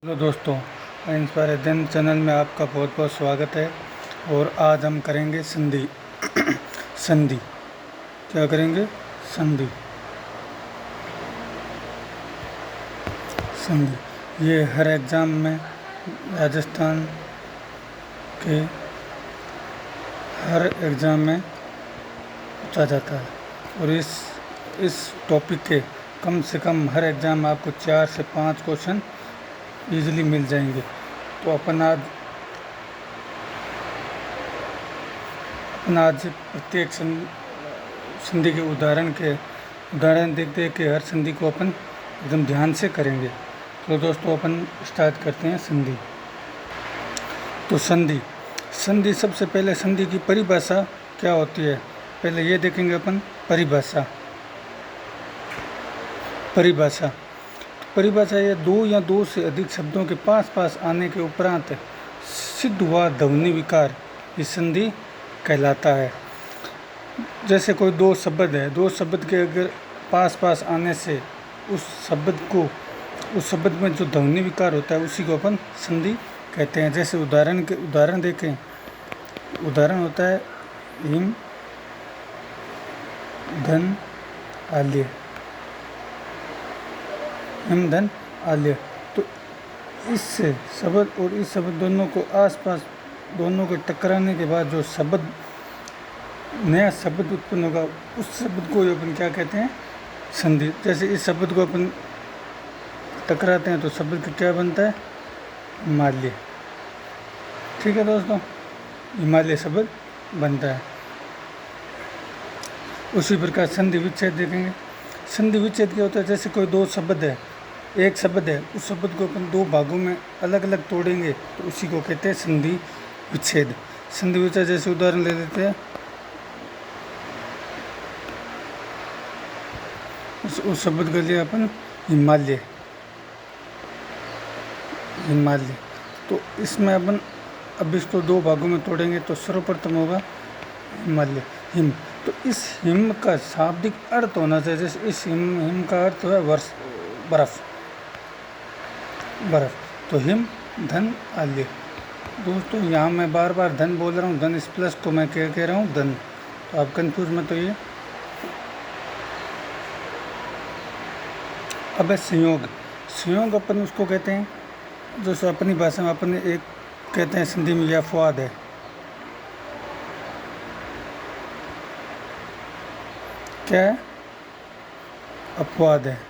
Hello दोस्तों, inspire दिन channel में आपका बहुत बहुत स्वागत है। और आज हम करेंगे संधि। संधि क्या करेंगे? संधि। संधि ये हर एग्ज़ाम में राजस्थान के हर एग्ज़ाम में पूछा जाता है। और इस टॉपिक के कम से कम हर एग्ज़ाम में आपको 4 से 5 क्वेश्चन इजीली मिल जाएंगे। तो अपन आज प्रत्येक संधि के उदाहरण देख देख के हर संधि को अपन एकदम ध्यान से करेंगे। तो दोस्तों अपन स्टार्ट करते हैं संधि। तो संधि सबसे पहले संधि की परिभाषा क्या होती है, पहले ये देखेंगे अपन। परिभाषा ये दो या दो से अधिक शब्दों के पास पास आने के उपरांत सिद्ध हुआ ध्वनि विकार ये संधि कहलाता है। जैसे कोई दो शब्द है, दो शब्द के अगर पास पास आने से उस शब्द में जो ध्वनि विकार होता है उसी को अपन संधि कहते हैं। जैसे उदाहरण देखें। उदाहरण होता है हिम धन आल्य। हिम धन आल्य। तो इस शब्द और इस शब्द दोनों को आसपास दोनों को टकराने के बाद जो नया शब्द उत्पन्न होगा उस शब्द को अपन क्या कहते हैं? संधि। जैसे इस शब्द को अपन टकराते हैं तो शब्द का क्या बनता है? हिमालय। ठीक है दोस्तों, हिमालय शब्द बनता है। उसी प्रकार संधि विच्छेद देखेंगे। संधि विच्छेद क्या होता है? जैसे कोई दो शब्द है, एक शब्द है, उस शब्द को अपन दो भागों में अलग अलग तोड़ेंगे तो उसी को कहते हैं संधि विच्छेद। संधि विच्छेद जैसे उदाहरण ले लेते हैं। उस शब्द के लिए अपन हिमालय। तो इसमें अपन अब इसको दो भागों में तोड़ेंगे तो सर्वप्रथम होगा हिमालय, हिम। तो इस हिम का शाब्दिक अर्थ होना चाहिए। जैसे इस हिम का अर्थ है बर्फ। तो हिम धन आल्य। दोस्तों यहाँ मैं बार बार धन बोल रहा हूँ, धन इस प्लस को मैं कह रहा हूँ धन, तो आप कंफ्यूज मत होइए। अब है संयोग अपन उसको कहते हैं जो अपनी भाषा में अपन एक कहते हैं संधि में यह अपवाद है। क्या है? अपवाद है।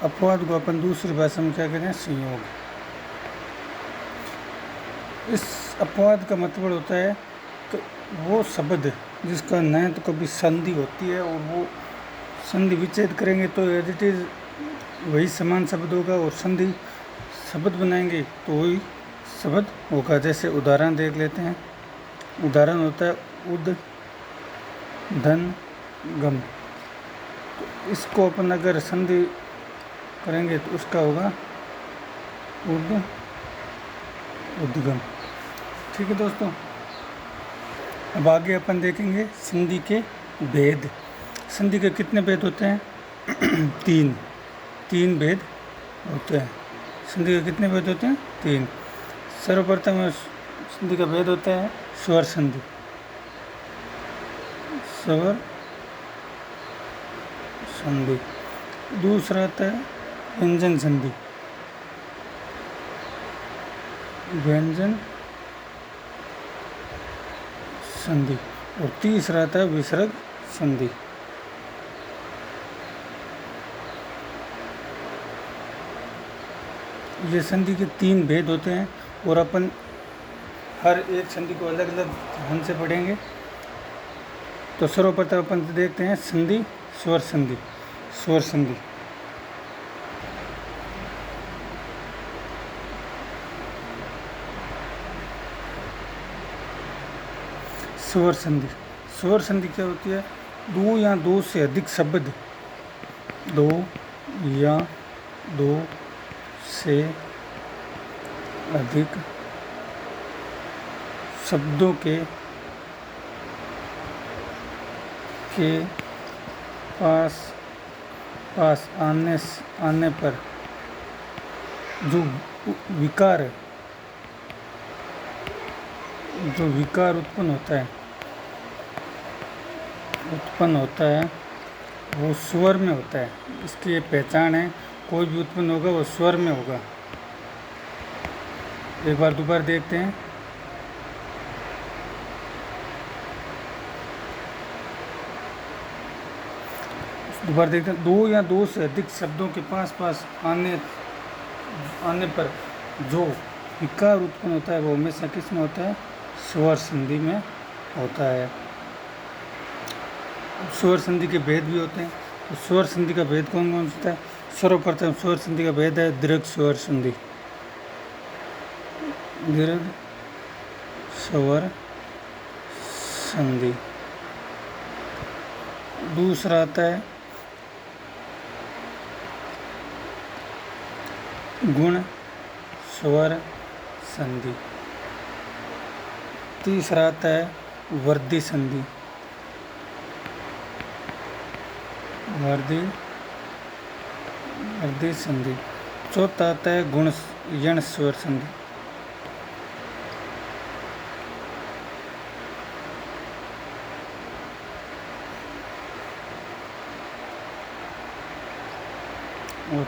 अपवाद को अपन दूसरी भाषा में क्या कहते हैं? संयोग। इस अपवाद का मतलब होता है कि वो शब्द जिसका न तो कभी संधि होती है और वो संधि विच्छेद करेंगे तो एज इट इज वही समान शब्द होगा, और संधि शब्द बनाएंगे तो वही शब्द होगा। जैसे उदाहरण देख लेते हैं। उदाहरण होता है उद धन गम। तो इसको अपन अगर संधि करेंगे तो उसका होगा उद्गम। ठीक है दोस्तों, अब आगे अपन देखेंगे संधि के भेद। संधि के कितने भेद होते हैं? तीन भेद होते हैं। संधि के कितने भेद होते हैं? 3। सर्वप्रथम संधि का भेद होता है स्वर संधि। दूसरा आता है व्यंजन संधि। और तीसरा आता है विसर्ग संधि। ये संधि के 3 भेद होते हैं और अपन हर एक संधि को अलग अलग ढंग से पढ़ेंगे। तो सर्वप्रथम अपन देखते हैं संधि स्वर संधि। स्वर संधि क्या होती है? दो या दो से अधिक शब्द, दो या दो से अधिक शब्दों के पास आने पर जो विकार जो विकार उत्पन्न होता है वो स्वर में होता है। इसकी ये पहचान है, कोई भी उत्पन्न होगा वो स्वर में होगा। एक बार दोबारा देखते हैं। दोबारा देखते हैं। दो या दो से अधिक शब्दों के पास पास आने पर जो विकार उत्पन्न होता है वो हमेशा किस में होता है? स्वर संधि में होता है। स्वर संधि के भेद भी होते हैं। तो स्वर संधि का भेद कौन कौन सा होता है? सर्वप्रथम स्वर संधि का भेद है दीर्घ स्वर संधि। दीर्घ स्वर संधि। दूसरा आता है गुण स्वर संधि। तीसरा आता है वर्धी संधि। वर्धी संधि। चौथा आता है गुण यण स्वर संधि। और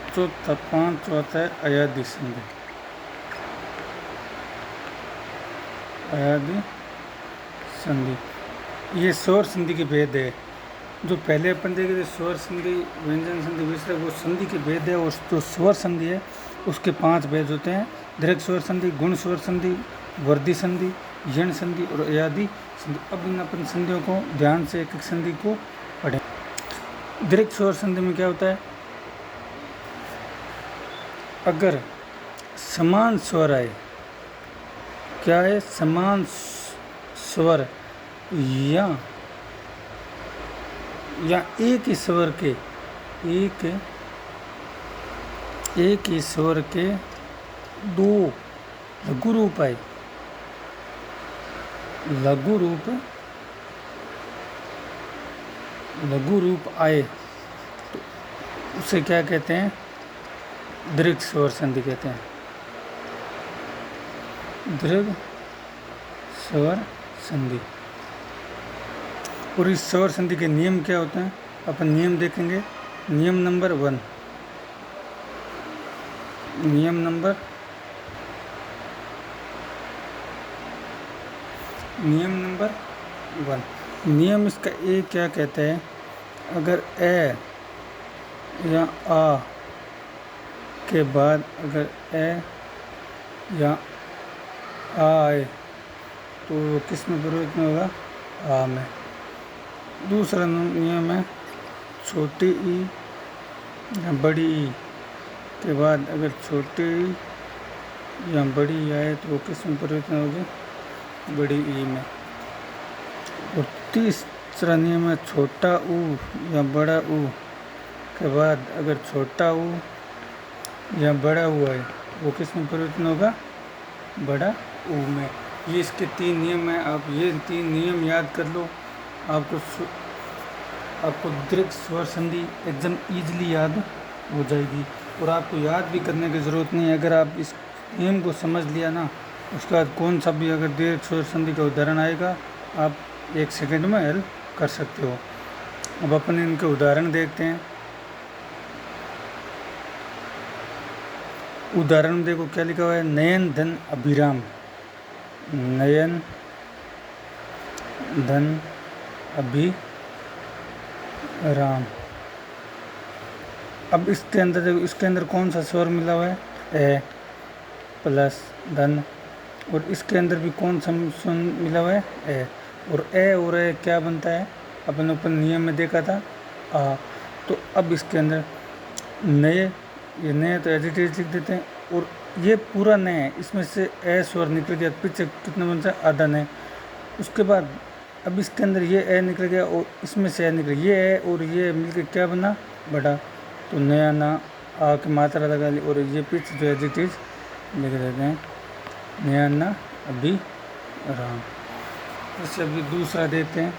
पांचवा है अयादि संधि। अयादि संधि। ये स्वर संधि के भेद है। जो पहले अपन देखे थे स्वर संधि, व्यंजन संधि, विसर्ग, वो संधि के भेद है। और जो स्वर संधि है उसके 5 भेद होते हैं। दीर्घ स्वर संधि, गुण स्वर संधि, वर्धी संधि, यण संधि और अयादि संधि। अब इन अपन संधियों को ध्यान से एक एक संधि को पढ़ें। दीर्घ स्वर संधि में क्या होता है? अगर समान स्वर आए, क्या है? समान स्वर या एक ही स्वर के एक ही स्वर के 2 लघु रूप आए, लघु रूप आए तो उसे क्या कहते हैं? दीर्घ स्वर संधि कहते हैं। दीर्घ स्वर संधि। और इस स्वर संधि के नियम क्या होते हैं? अपन नियम देखेंगे। नियम नंबर 1। नियम इसका ए क्या कहता है? अगर ए या आ के बाद अगर ए या आ आए तो किस में परिवर्तन होगा? आ में। दूसरा नियम है छोटी ई या बड़ी ई के बाद अगर छोटी ई या बड़ी ई आए तो वो किस में परिवर्तन होगी? बड़ी ई में। और तीसरा नियम है छोटा ऊ या बड़ा ऊ के बाद अगर छोटा ऊ या बड़ा ऊ आए वो किस में परिवर्तन होगा? बड़ा ऊ में। ये इसके 3 नियम हैं। आप ये 3 नियम याद कर लो, आपको दीर्घ स्वर संधि एकदम ईजिली याद हो जाएगी। और आपको याद भी करने की ज़रूरत नहीं है। अगर आप इस नियम को समझ लिया ना, उसके बाद कौन सा भी अगर दीर्घ स्वर संधि का उदाहरण आएगा आप 1 सेकंड में हल कर सकते हो। अब अपन इनके उदाहरण देखते हैं। उदाहरण में देखो क्या लिखा हुआ है? नयन धन अभिराम। नयन धन अभिराम। अब इसके अंदर देखो, इसके अंदर कौन सा स्वर मिला हुआ है? ए प्लस धन। और इसके अंदर भी कौन सा स्वर मिला हुआ है? ए। और ए और ए क्या बनता है? अपन नियम में देखा था आ। तो अब इसके अंदर नए, ये नए तो एडिटेज लिख देते हैं। और ये पूरा नए है, इसमें से ए स्वर निकल गया, पीछे कितना बन जाए? आधा नए। उसके बाद अब इसके अंदर ये ए निकल गया और इसमें से ए निकल गया। ये ए और ये मिलकर क्या बना? बड़ा। तो नया ना आ की मात्रा लगा ली और ये पीछे जो एडिटेज लिख देते हैं नया ना अभी राम। इससे अभी दूसरा देते हैं,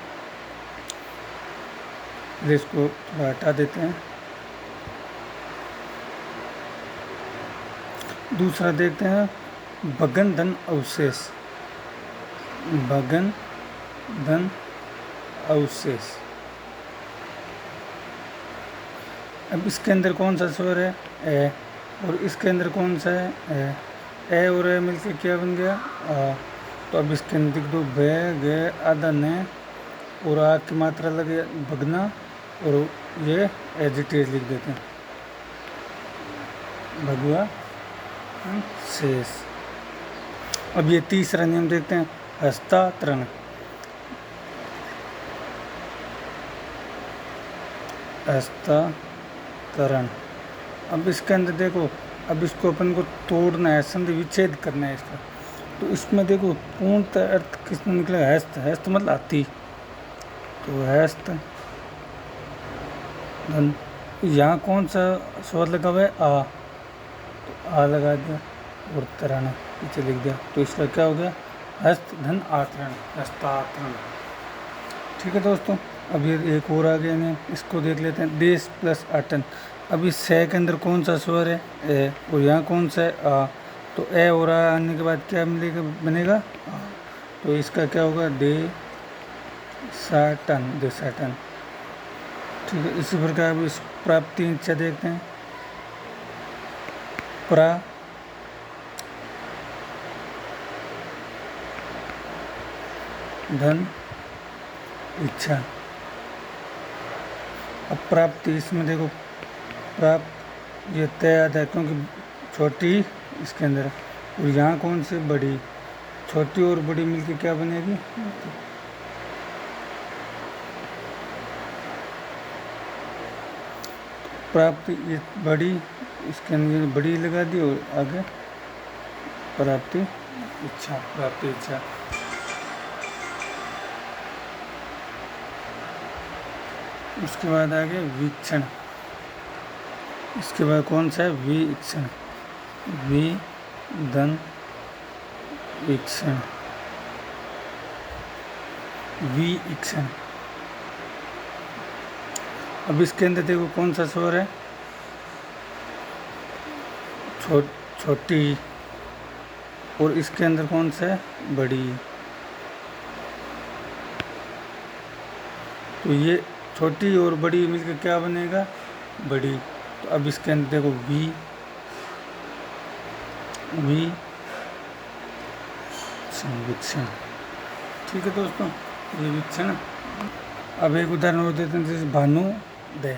इसको थोड़ा हटा देते हैं। दूसरा देखते हैं भगन धन अवशेष। भगन धन अवशेष। अब इसके अंदर कौन सा स्वर है? ए। और इसके अंदर कौन सा है? ए और ए मिलकर क्या बन गया? आ। तो अब इसके अंदर लिख दो बे गे आधा ने और आ की मात्रा लगे भगना और ये एजिटेज लिख देते हैं भगवा शेष। अब ये तीसरा नियम देखते हैं हस्तांतरण। हस्तांतरण। अब इसके अंदर देखो, अब इसको अपन को तोड़ना है, संधि विच्छेद करना है इसका। तो इसमें देखो पूर्णतः अर्थ किसमें निकलेगा? हस्त। हस्त मतलब हाथी। तो हस्त धन, यहाँ कौन सा स्वर लगा हुआ है? आ। तो आ लगा दिया और तरण पीछे लिख दिया। तो इसका क्या हो गया? हस्त धन आतरण, हस्तांतरण। ठीक है दोस्तों, अब ये एक और आ गया है, इसको देख लेते हैं। देश प्लस अटन। अब इस से के अंदर कौन सा स्वर है? ए। और यहाँ कौन सा है? आ। तो ए और आ आने के बाद क्या मिलेगा? बनेगा आ। तो इसका क्या होगा? दे साटन, देशाटन। ठीक है, इसी प्रकार अब इस प्राप्ति इच्छा देखते हैं। प्रा धन इच्छा। अब प्राप्ति, इसमें देखो प्राप्त ये तय आता है क्योंकि छोटी इसके अंदर है। और यहाँ कौन सी? बड़ी। छोटी और बड़ी मिलके क्या बनेगी? प्राप्ति, ये बड़ी, इसके अंदर बड़ी लगा दी और आगे प्राप्ति इच्छा। प्राप्ति इच्छा। उसके बाद आगे वीक्षण। इसके बाद कौन सा है? वीक्षण। वी धन वीक्षण। वीक्षण। अब इसके अंदर देखो कौन सा स्वर है? छोटी। और इसके अंदर कौन सा है? बड़ी। तो ये छोटी और बड़ी मिलकर क्या बनेगा? बड़ी। तो अब इसके अंदर देखो वी वीक्षण। ठीक है दोस्तों, ये वीक्षण। अब एक उदाहरण और देते हैं, जैसे भानुदय।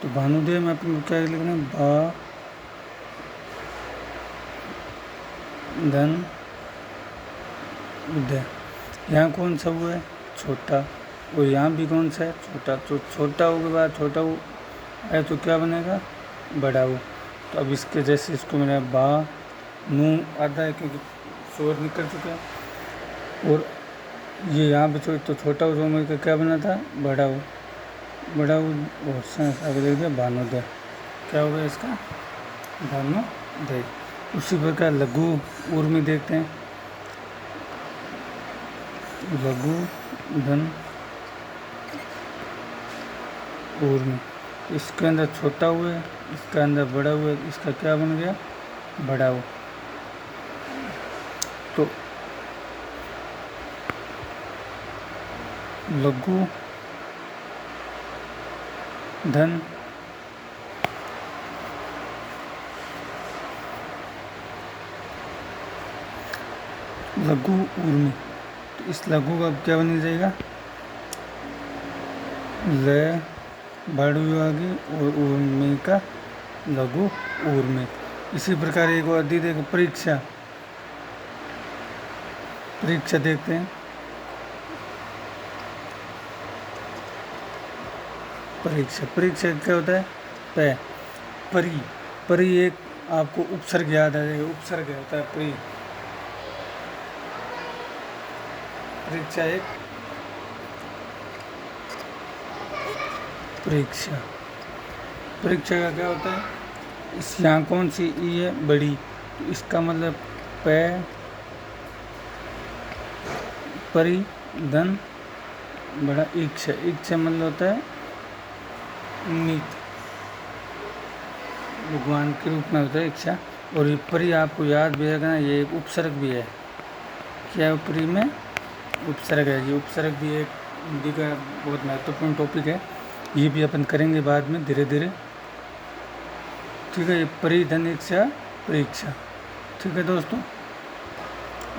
तो भानुदय में अपन क्या लिखना है? भा धन उदय। यहाँ कौन सा हुआ है? छोटा। और यहाँ भी कौन सा है? छोटा। तो छोटा हो के बाद छोटा हो है तो क्या बनेगा? बड़ा हो। तो अब इसके जैसे इसको मिला बा नू आधा है क्योंकि स्वर निकल चुका है। और ये यहाँ पे तो छोटा हो तो का क्या बना था? बड़ा हो। बड़ा हो और सांस आगे देख दिया भानुदय। क्या हो गया इसका? भानुदय। उसी प्रकार लघु ऊर्मी देखते हैं। लघु धन ऊर्मी। इसके अंदर छोटा हुआ है, इसके अंदर बड़ा हुआ है, इसका क्या बन गया? बड़ा हो। तो लघु धन लघु ऊर्मी। तो इस लघु का अब क्या बन जाएगा? ल बड़ी आगे और ऊर्मी का लघु ऊर्मी। इसी प्रकार एक और दी देखो परीक्षा। परीक्षा देखते हैं। परीक्षा। परीक्षा क्या होता है? पै। परी। परी एक आपको उपसर्ग याद आ जाएगा, उपसर्ग होता है परी। परीक्षा एक परीक्षा। परीक्षा का क्या होता है? इस यहाँ कौन सी ई है? बड़ी। तो इसका मतलब पै परी धन बड़ा इच्छा। इच्छा मतलब होता है मीत, भगवान के रूप में होता है इच्छा और ये परी आपको याद भी है ना, ये एक उपसर्ग भी है। क्या है परी में? उपसर्ग है। ये उपसर्ग भी एक हिंदी का बहुत महत्वपूर्ण टॉपिक है, ये भी अपन करेंगे बाद में धीरे धीरे। ठीक है, ये परिधन इच्छा परीक्षा। ठीक है दोस्तों,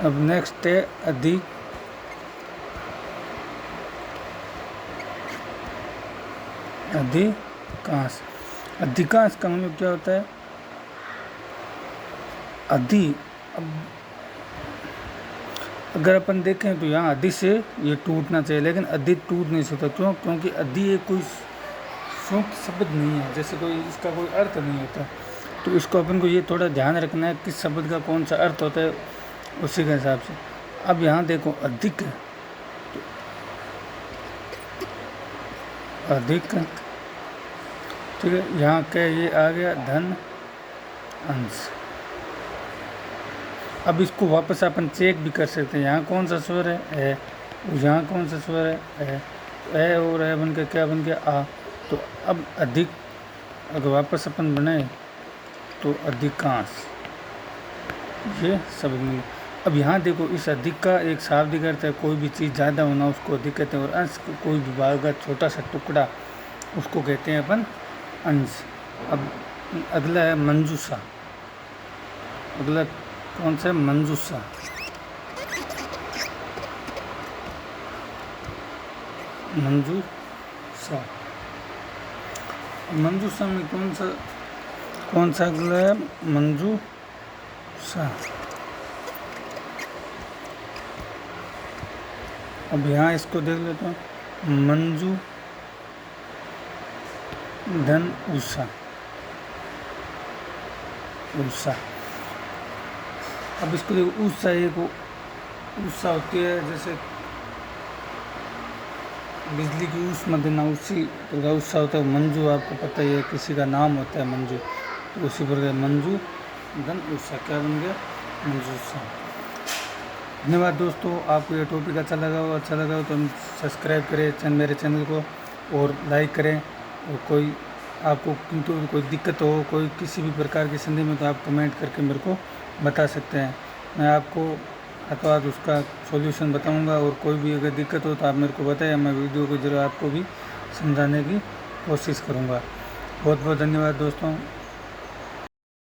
अब नेक्स्ट है अधिकांश। अधिकांश का मतलब क्या होता है? अब अगर अपन देखें तो यहाँ अधि से ये टूटना चाहिए, लेकिन अधि टूट नहीं सकता। क्यों? क्योंकि अधि एक कोई संयुक्त शब्द नहीं है, जैसे कोई इसका कोई अर्थ नहीं होता। तो इसको अपन को ये थोड़ा ध्यान रखना है किस शब्द का कौन सा अर्थ होता है, उसी के हिसाब से। अब यहाँ देखो अधिक, तो अधिक, ठीक है। यहाँ क्या ये आ गया? धन अंश। अब इसको वापस अपन चेक भी कर सकते हैं। यहाँ कौन सा स्वर है? ए। यहाँ कौन सा स्वर है? ए और ए बन के क्या बन गया? आ। तो अब अधिक अगर वापस अपन बनाए तो अधिकांश, ये शब्द मिले। अब यहाँ देखो, इस अधिक का एक शाब्दिक अर्थ है कोई भी चीज़ ज़्यादा होना, उसको अधिक कहते हैं। और अंश कोई भी भाग का छोटा सा टुकड़ा, उसको कहते हैं अपन अंश। अब अगला है मंजूषा। अगला कौन सा है? मंजूषा। मंजूषा। मंजूषा में कौन सा अगला है? मंजूषा। अब यहाँ इसको देख लेते हैं, मंजू धन उषा, उषा। अब इसको देखो, उषा एक उषा होती है, जैसे बिजली की ऊष्मा देना, उसी प्रकार उषा होता है। मंजू आपको पता ही है, किसी का नाम होता है मंजू, तो उसी प्रकार मंजू धन उषा क्या बन गया? मंजूषा। धन्यवाद दोस्तों, आपको ये टॉपिक अच्छा लगा हो तो सब्सक्राइब करें मेरे चैनल को और लाइक करें। और कोई आपको किंतु कोई दिक्कत हो, कोई किसी भी प्रकार की संदेह में, तो आप कमेंट करके मेरे को बता सकते हैं। मैं आपको अथवा उसका सॉल्यूशन बताऊंगा। और कोई भी अगर दिक्कत हो तो आप मेरे को बताएं, मैं वीडियो को जरूर आपको भी समझाने की कोशिश करूंगा। बहुत बहुत धन्यवाद दोस्तों।